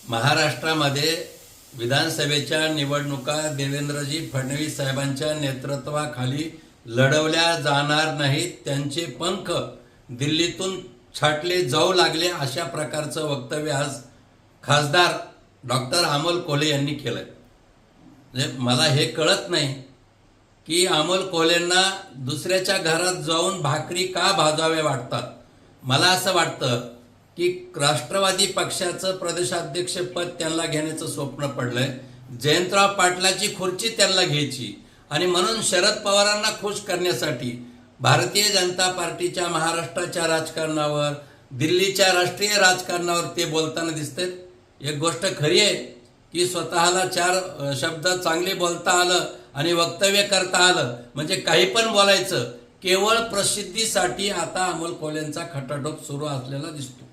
महाराष्ट्रामध्ये विधानसभेच्या निवडणुका देवेंद्रजी फडणवीस साहेबांच्या नेतृत्वाखाली लढवल्या जाणार नाहीत, त्यांचे पंख दिल्लीतून छाटले जाऊ लागले, अशा प्रकारचं वक्तव्य आज खासदार डॉक्टर अमोल कोल्हे यांनी केलंय. म्हणजे मला हे कळत नाही की अमोल कोल्हेंना दुसऱ्याच्या घरात जाऊन भाकरी का भाजाव्या वाटतात. मला असं वाटतं की राष्ट्रवादी पक्षाचं प्रदेशाध्यक्षपद त्यांना घेण्याचं स्वप्न पडलंय, जयंतराव पाटलाची खुर्ची त्यांना घ्यायची आणि म्हणून शरद पवारांना खुश करण्यासाठी भारतीय जनता पार्टीच्या महाराष्ट्राच्या राजकारणावर, दिल्लीच्या राष्ट्रीय राजकारणावर ते बोलताना दिसतात. एक गोष्ट खरी आहे की स्वतःला चार शब्द चांगले बोलता आलं आणि वक्तव्य करता आलं म्हणजे काही पण बोलायचं, केवळ प्रसिद्धीसाठी आता अमोल कोल्हेंचा खटाटोप सुरू असलेला दिसतो.